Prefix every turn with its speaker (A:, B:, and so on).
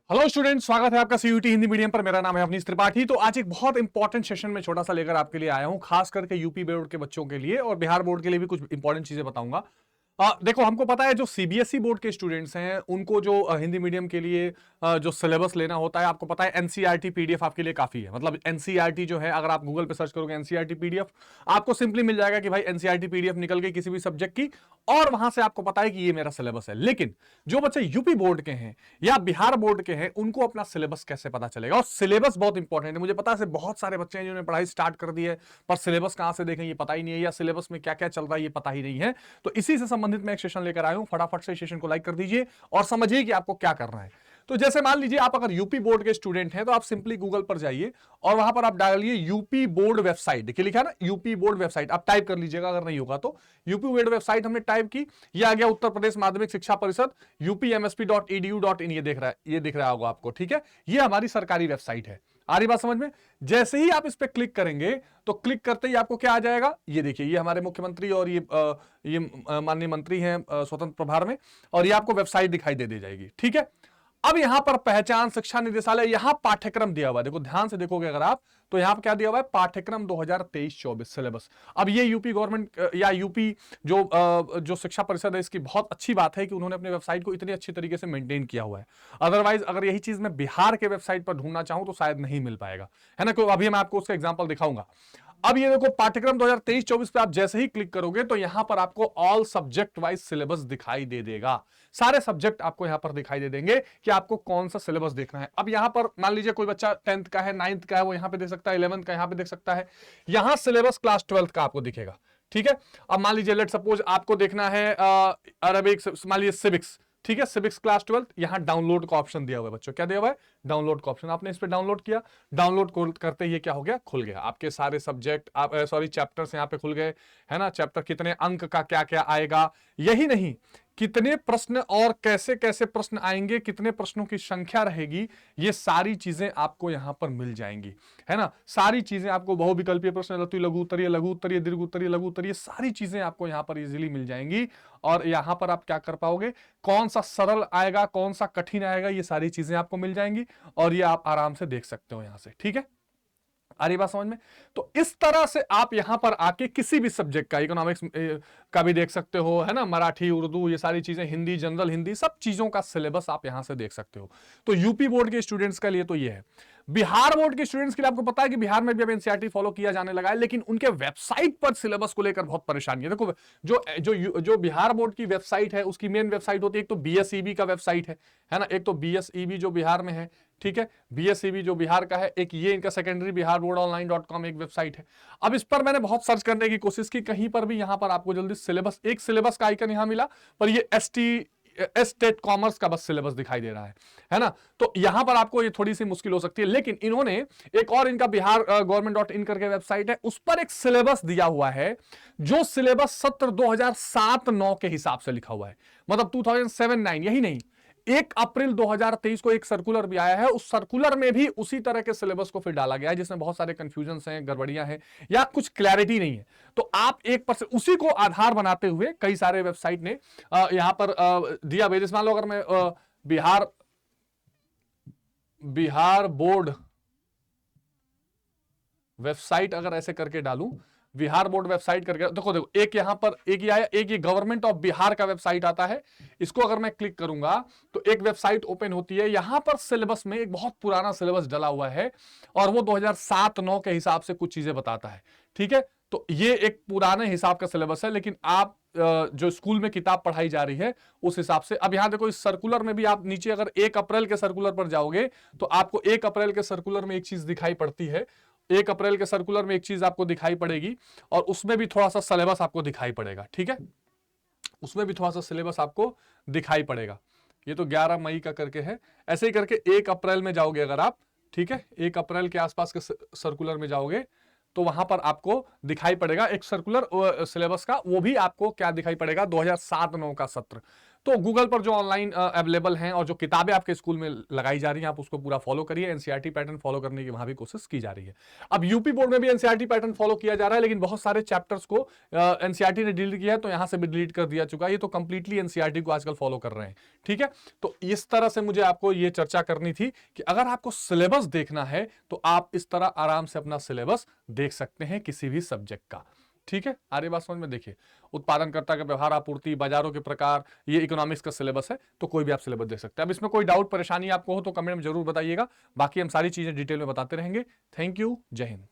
A: Hello student, स्वागत है आपका सीयूटी हिंदी मीडियम पर। मेरा नाम है अवनीश त्रिपाठी। तो आज एक बहुत इंपॉर्टेंट सेशन में छोटा सा लेकर आपके लिए आया हूं, खास करके यूपी बोर्ड के बच्चों के लिए और बिहार बोर्ड के लिए भी कुछ इंपॉर्टेंट चीजें बताऊंगा। देखो, हमको पता है जो सीबीएसई बोर्ड के स्टूडेंट्स हैं उनको जो हिंदी मीडियम के लिए जो सिलेबस लेना होता है, आपको पता है एनसीईआरटी पीडीएफ आपके लिए काफी है। मतलब एनसीईआरटी जो है, अगर आप गूगल पे सर्च करोगे एनसीईआरटी पीडीएफ, आपको सिंपली मिल जाएगा कि भाई एनसीईआरटी पीडीएफ निकल गई किसी भी सब्जेक्ट की, और वहां से आपको पता है कि ये मेरा सिलेबस है। लेकिन जो बच्चे यूपी बोर्ड के हैं या बिहार बोर्ड के हैं, उनको अपना सिलेबस कैसे पता चलेगा? और सिलेबस बहुत इंपॉर्टेंट है। मुझे पता है बहुत सारे बच्चे हैं जिन्होंने पढ़ाई स्टार्ट कर दी है, पर सिलेबस कहां से देखें ये पता ही नहीं है, या सिलेबस में क्या क्या चल रहा है ये पता ही नहीं है। तो इसी से संबंधित मैं एक सेशन लेकर आया हूं। फटाफट से सेशन को लाइक कर दीजिए और समझिए कि आपको क्या करना है। तो जैसे मान लीजिए आप अगर यूपी बोर्ड के स्टूडेंट हैं, तो आप सिंपली गूगल पर जाइए और वहां पर आप डालिए यूपी बोर्ड वेबसाइट। देखिए लिखा है ना यूपी बोर्ड वेबसाइट, आप टाइप कर लीजिएगा अगर नहीं होगा तो। यूपी बोर्ड वेबसाइट हमने टाइप की, ये आ गया उत्तर प्रदेश माध्यमिक शिक्षा परिषद upmsp.edu.in। ये दिख रहा होगा आपको, ठीक है। ये हमारी सरकारी वेबसाइट है। आ रही बात समझ में? जैसे ही आप इस पे क्लिक करेंगे तो क्लिक करते ही आपको क्या आ जाएगा, ये देखिए, ये हमारे मुख्यमंत्री और ये माननीय मंत्री हैं स्वतंत्र प्रभार में, और ये आपको वेबसाइट दिखाई दे दी जाएगी, ठीक है। अब यहां पर पहचान शिक्षा निदेशालय, यहां पाठ्यक्रम दिया हुआ है। देखो ध्यान से देखोगे अगर आप, तो यहां पर क्या दिया हुआ है, पाठ्यक्रम 2023-24 सिलेबस। अब ये यूपी गवर्नमेंट या यूपी जो शिक्षा परिषद है, इसकी बहुत अच्छी बात है कि उन्होंने अपने वेबसाइट को इतनी अच्छी तरीके से मेंटेन किया हुआ है। अदरवाइज अगर यही चीज मैं बिहार के वेबसाइट पर ढूंढना चाहूं तो शायद नहीं मिल पाएगा, है ना। क्योंकि अभी मैं आपको उसका एग्जांपल दिखाऊंगा। अब ये देखो, पाठ्यक्रम 2023-24 पे आप जैसे ही क्लिक करोगे तो यहां पर आपको ऑल सब्जेक्ट वाइज सिलेबस दिखाई दे देगा। सारे सब्जेक्ट आपको यहां पर दिखाई दे देंगे कि आपको कौन सा सिलेबस देखना है। अब यहां पर मान लीजिए कोई बच्चा 10th का है, 9th का है, वो यहां पे देख सकता है, 11th का यहां पे देख सकता है। यहां सिलेबस क्लास 12th का आपको दिखेगा, ठीक है। अब मान लीजिए लेट सपोज आपको देखना है अरबिक, मान लीजिए सिविक्स, ठीक है, सिविक्स क्लास 12th। यहां डाउनलोड का ऑप्शन दिया हुआ है बच्चों, क्या दिया हुआ है, डाउनलोड का ऑप्शन। आपने इस पे डाउनलोड किया, डाउनलोड करते ही क्या हो गया, खुल गया आपके सारे सब्जेक्ट, आप सॉरी चैप्टर्स यहां पे खुल गए, है ना। चैप्टर कितने अंक का क्या क्या आएगा, यही नहीं, कितने प्रश्न और कैसे कैसे प्रश्न आएंगे, कितने प्रश्नों की संख्या रहेगी, ये सारी चीजें आपको यहां पर मिल जाएंगी, है ना। सारी चीजें आपको, बहुविकल्पीय प्रश्न, लघु उत्तरीय, लघु उत्तरीय, दीर्घ उत्तरीय, लघु उत्तरीय, सारी चीजें आपको यहां पर इजीली मिल जाएंगी। और यहां पर आप क्या कर पाओगे, कौन सा सरल आएगा, कौन सा कठिन आएगा, ये सारी चीजें आपको मिल जाएंगी और ये आप आराम से देख सकते हो यहां से, ठीक है। आ रही बात समझ में? तो इस तरह से आप यहां पर आके किसी भी सब्जेक्ट का, इकोनॉमिक्स का भी देख सकते हो, है ना, मराठी, उर्दू, ये सारी चीजें, हिंदी, जनरल हिंदी, सब चीजों का सिलेबस आप यहां से देख सकते हो। तो यूपी बोर्ड के स्टूडेंट्स के लिए तो ये है। बिहार बोर्ड के स्टूडेंट्स के लिए आपको पता है कि बिहार में भी अब एनसीईआरटी फॉलो किया जाने लगा है, लेकिन उनके वेबसाइट पर सिलेबस को लेकर बहुत परेशानी है। देखो, जो जो जो बिहार बोर्ड की वेबसाइट है, उसकी मेन वेबसाइट होती है, एक तो बीएसईबी का वेबसाइट है ना, एक तो बीएसईबी जो बिहार में है, ठीक है, बीएसईबी जो बिहार का है, एक ये इनका सेकेंडरी बिहार बोर्ड ऑनलाइन.com एक वेबसाइट है। अब इस पर मैंने बहुत सर्च करने की कोशिश की, कहीं पर भी यहां पर आपको जल्दी सिलेबस, एक सिलेबस का आइकन यहां मिला, पर ये स्टेट कॉमर्स का बस सिलेबस दिखाई दे रहा है ना। तो यहां पर आपको ये थोड़ी सी मुश्किल हो सकती है, लेकिन इन्होंने एक और, इनका बिहार गवर्नमेंट.in करके वेबसाइट है, उस पर एक सिलेबस दिया हुआ है, जो सिलेबस सत्र 2007-9 के हिसाब से लिखा हुआ है। मतलब 2007-9, यही नहीं, 1 अप्रैल 2023 को एक सर्कुलर भी आया है, उस सर्कुलर में भी उसी तरह के सिलेबस को फिर डाला गया है, जिसमें बहुत सारे कंफ्यूजन हैं, गड़बड़ियां हैं, या कुछ क्लैरिटी नहीं है। तो आप 1% उसी को आधार बनाते हुए कई सारे वेबसाइट ने यहां पर दिया हुआ। जैसे मान लो अगर मैं बिहार बोर्ड वेबसाइट अगर ऐसे करके डालूं, बिहार बोर्ड वेबसाइट करके, देखो देखो, एक यहां पर एक ही आया, एक ये गवर्नमेंट ऑफ बिहार का वेबसाइट आता है। इसको अगर मैं क्लिक करूंगा तो एक वेबसाइट ओपन होती है, यहां पर सिलेबस में एक बहुत पुराना सिलेबस डला हुआ है, और वो 2007-9 के हिसाब से कुछ चीजें बताता है, ठीक है। तो ये एक पुराने हिसाब का सिलेबस है, लेकिन आप जो स्कूल में किताब पढ़ाई जा रही है उस हिसाब से, अब यहां देखो, इस सर्कुलर में भी आप नीचे अगर 1 अप्रैल के सर्कुलर पर जाओगे तो आपको 1 अप्रैल के सर्कुलर में एक चीज दिखाई पड़ती है, 1 अप्रैल के सर्कुलर में एक चीज आपको दिखाई पड़ेगी, और उसमें भी थोड़ा सा सिलेबस आपको दिखाई पड़ेगा, ठीक है। उसमें भी थोड़ा सा सिलेबस आपको दिखाई पड़ेगा। ये तो 11 मई का करके है, ऐसे ही करके 1 अप्रैल में जाओगे अगर आप, ठीक है, 1 अप्रैल के आसपास के सर्कुलर में जाओगे तो वहां पर आपको दिखाई पड़ेगा एक सर्कुलर सिलेबस का, वो भी आपको क्या दिखाई पड़ेगा, 2007-9 का सत्र। तो गूगल पर जो ऑनलाइन अवेलेबल हैं और जो किताबें आपके स्कूल में लगाई जा रही हैं, आप उसको पूरा फॉलो करिए। एनसीईआरटी पैटर्न फॉलो करने की वहां भी कोशिश की जा रही है। अब यूपी बोर्ड में भी एनसीईआरटी पैटर्न फॉलो किया जा रहा है, लेकिन बहुत सारे चैप्टर्स को एनसीईआरटी ने डिलीट किया है, तो यहां से भी डिलीट कर दिया चुका है। ये तो कंप्लीटली एनसीईआरटी को आजकल फॉलो कर रहे हैं। ठीक है, तो इस तरह से मुझे आपको ये चर्चा करनी थी कि अगर आपको सिलेबस देखना है तो आप इस तरह आराम से अपना सिलेबस देख सकते हैं किसी भी सब्जेक्ट का। ठीक है, आगे बात समझ में। देखिए, उत्पादनकर्ता का व्यवहार, आपूर्ति, बाजारों के प्रकार, ये इकोनॉमिक्स का सिलेबस है, तो कोई भी आप सिलेबस देख सकते हैं। अब इसमें कोई डाउट परेशानी आपको हो तो कमेंट में जरूर बताइएगा। बाकी हम सारी चीजें डिटेल में बताते रहेंगे। थैंक यू, जय हिंद।